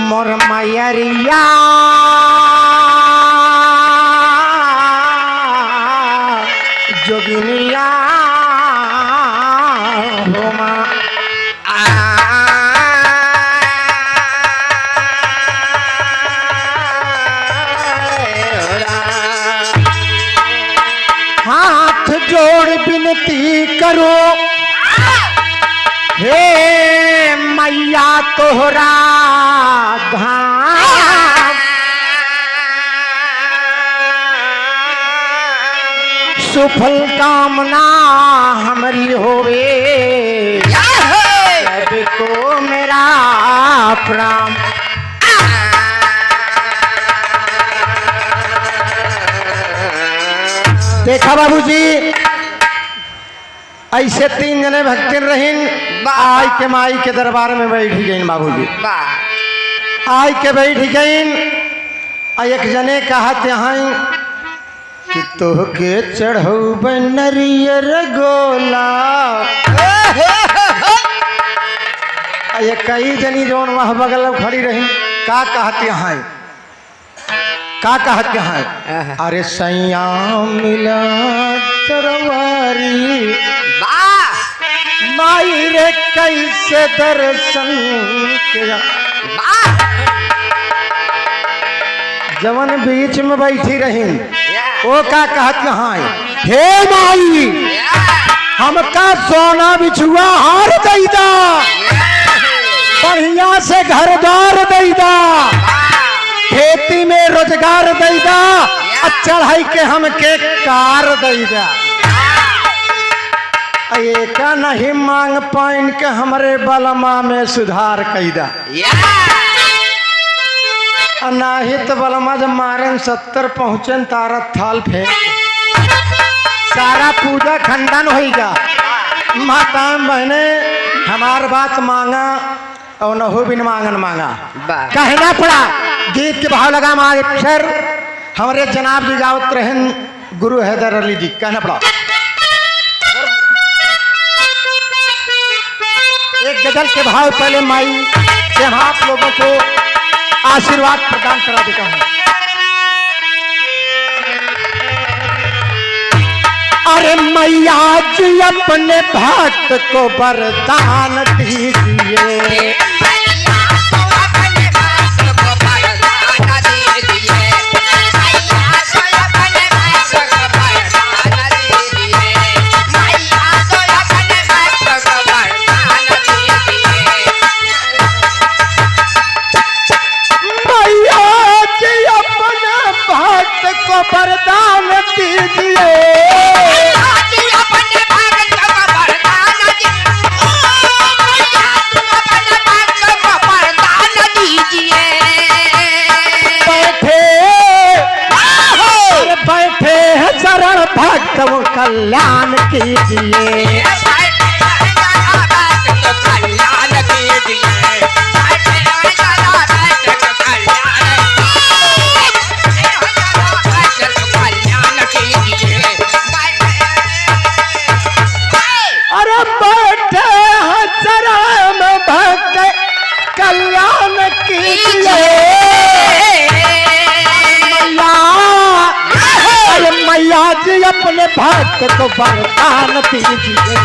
मोर मैरिया जोगिनिया होमा हाथ जोड़ विनती करो हे मैया तोहरा धाम सुफल कामना हमारी होवे सबको मेरा प्रणाम। देखा बाबूजी ऐसे 3 जने भक्तिन रहीन आई के माई के दरबार में बैठ गईन। बाबूजी आई के बैठ गईन। एक जने कहत यहाँ कि तोहके चढ़ऊ नरियर गोला। ये कई जनी जोन वहाँ बगल में खड़ी रही का कहत यहाँ का कहत यहाँ अरे सैया मिला तरवारी माई रे कैसे दर्शन किया। जवन बीच में बैठी रही वो का कहत यहाँ हे माई हमका सोना बिछुआ हार दैदा बढ़िया से घर द्वार दैदा खेती में रोजगार दैदा चढ़ाई के हमके कार दैदा। एक नहीं मांग पाइन के हमरे बलमा में सुधार कैदा। नहीं तो बलमा जब मारन 70 पहुँचन तारा थाल फेंक सारा पूजा खंडन होगा। माता बहने हमार बात मांगा और न हो बिन मांगन मांगा कहना पड़ा। गीत के भाव लगा मार अक्षर हमारे जनाब जी गावत रहन गुरु हैदर अली जी कहना पड़ा। एक गजल के भाव पहले माई से हम आप लोगों को आशीर्वाद प्रदान करा देता हूँ। अरे मैया जी अपने भक्त को वरदान दीजिए वरदान दीजिए बैठे हैं शरण भक्त कल्याण कीजिए। मैया जी अपने भक्त को वरदान दीजिए।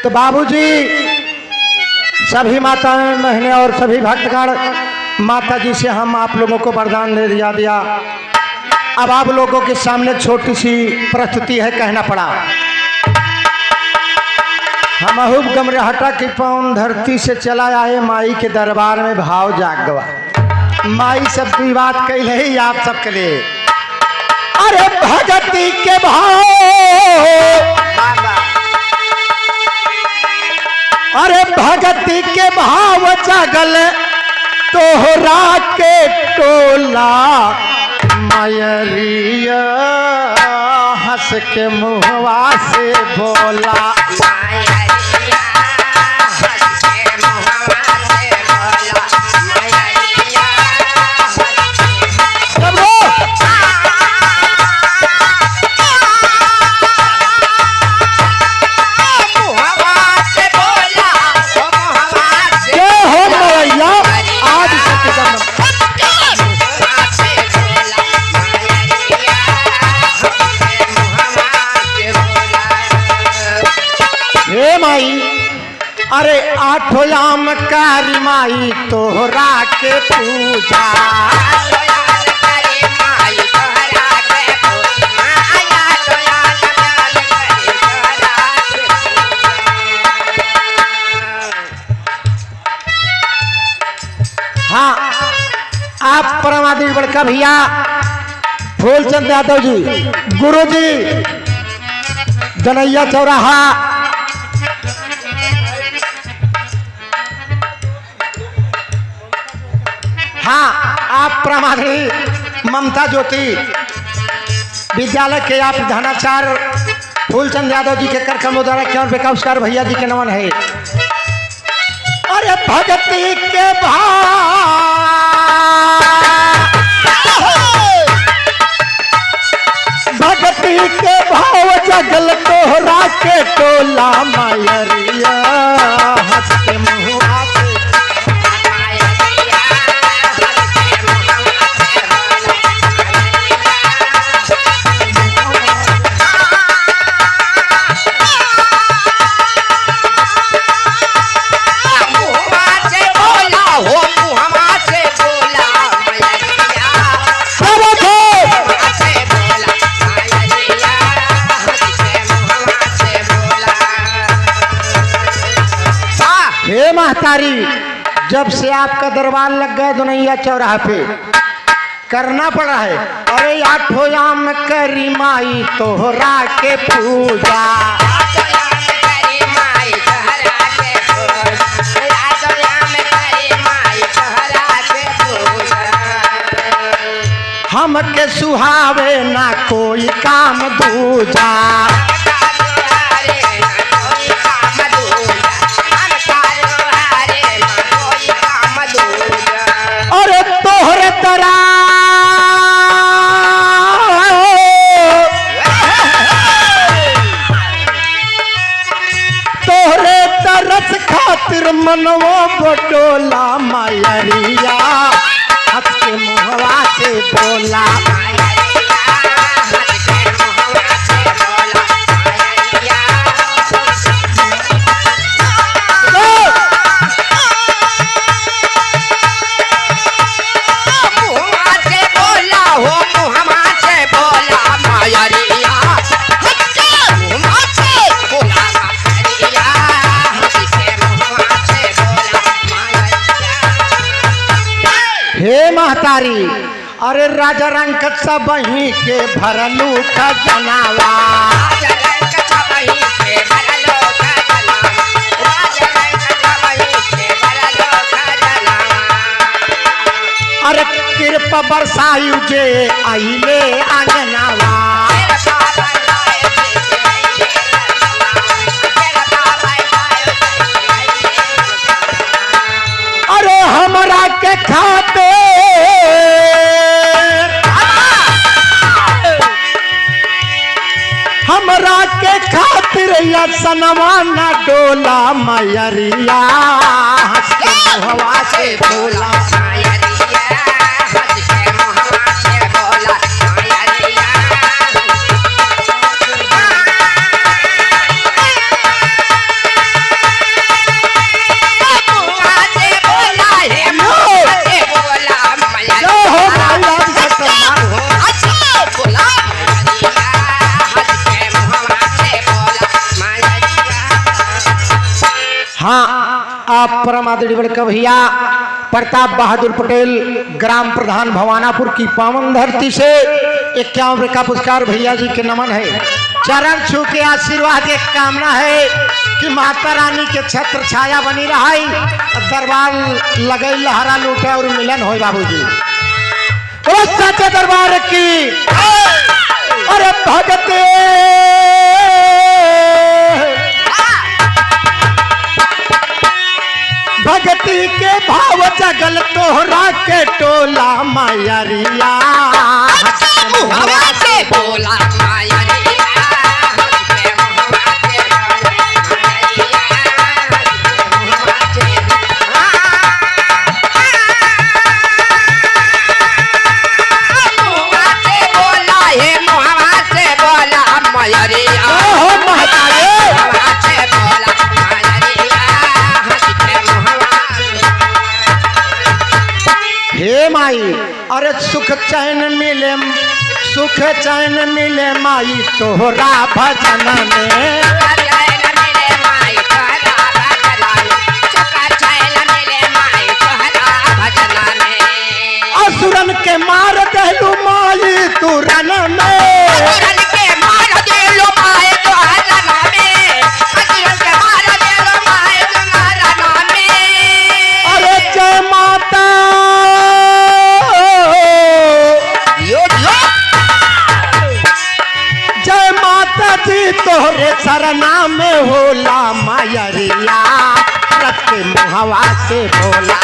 तो बाबूजी सभी माता बहनें और सभी भक्तगण माता जी से हम आप लोगों को वरदान दे दिया। अब आप लोगों के सामने छोटी सी प्रस्तुति है कहना पड़ा। हम अहूब गमरहटा की पौन धरती से चला आए माई के दरबार में भाव जाग गवा। माई सबकी बात कही है आप सबके लिए। अरे भगती के भाव अरे भगती के भाव जागल तोहरा के टोला मयरिया हंस के मुहवा से बोला। माई तोहरा के पूजा। हाँ, आप परमादेवी बड़का भैया फूलचंद यादव जी, गुरु जी, जनैया चौराहा। हाँ, आप परमादेवी ममता ज्योति विद्यालय के आप प्रधानाचार्य फूलचंद यादव जी के कर कमोदरा क्यों बेकाउस्कार भैया जी के नमन है। अरे भगती के भगती के भाव जगल तोहरा के टोला मायरिया हंस के मुँह महतारी, जब से आपका दरबार लग गया दुनैया चौराहा पे करना पड़ा है। अरे आठो याम करी माई तोहरा के पूजा। हमके सुहावे ना कोई काम दूजा। अरे तोहरे तरा तोहरे तरस खातिर मनवा बटोला मायरिया हंस के मुहवा से बोला। हे महतारी, अरे राजा रंग सब वहीं के भरलू खजनावा। अरे कृपा बरसायु जे आइले आंगनावा। अरे हमरा के खाते हमरा के खातिर या सनवा ना डोला मायरिया हंस के मुहवा से बोला। हाँ, आप परमादेवी बड़का भैया प्रताप बहादुर पटेल ग्राम प्रधान भवानापुर की पावन धरती से 51 का पुरस्कार भैया जी के नमन है। चरण छू के आशीर्वाद की कामना है कि माता रानी के छत्र छाया बनी रही, दरबार लगे लहरा लूटे और मिलन हो बाबूजी। तो सच्चे दरबार की अरे भगते भगती के भाव जगल तोहरा के टोला मायरिया से बोला हे माई अरे सुख चैन मिले माई तोहरा भजन में। असुरन के मार देलू माई तू रन में। अरे जय माता जय माता दी तोहरे सरना में होला मायरिया रख के मुहवा से बोला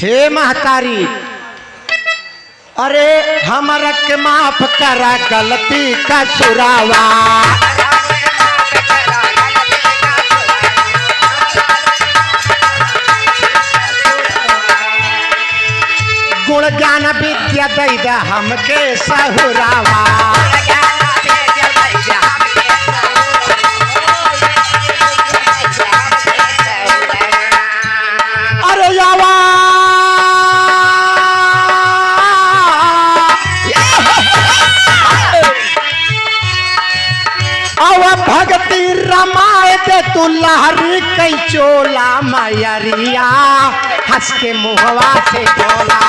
हे महतारी अरे हमरा के माफ करा गलती का सुरावा। गुण ज्ञान विद्या दई दे हमके सहुरावा। अरे यावा भगती रमाए दे तू लहरी कई चोला मायरिया हंस के मुहवा से बोला।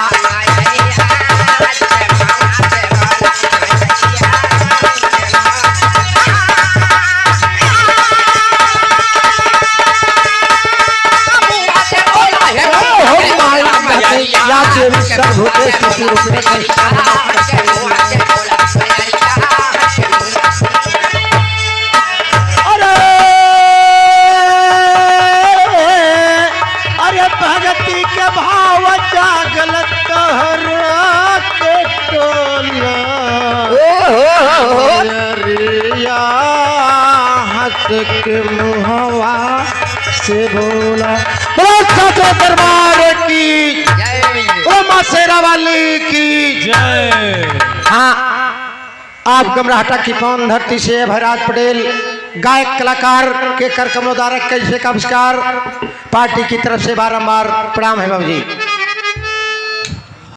अरे भगती के भाव जागल तोहरा के टोला हंस के मुहवा से बोला। सच्चे दरबार की ओ मां शेरा वाली की जय। हाँ आप गमराहटा की पवन धरती से भैराज पटेल गायक कलाकार के कर कमलोदारक कैसे का आविष्कार पार्टी की तरफ से बारंबार प्रणाम है बाबू जी।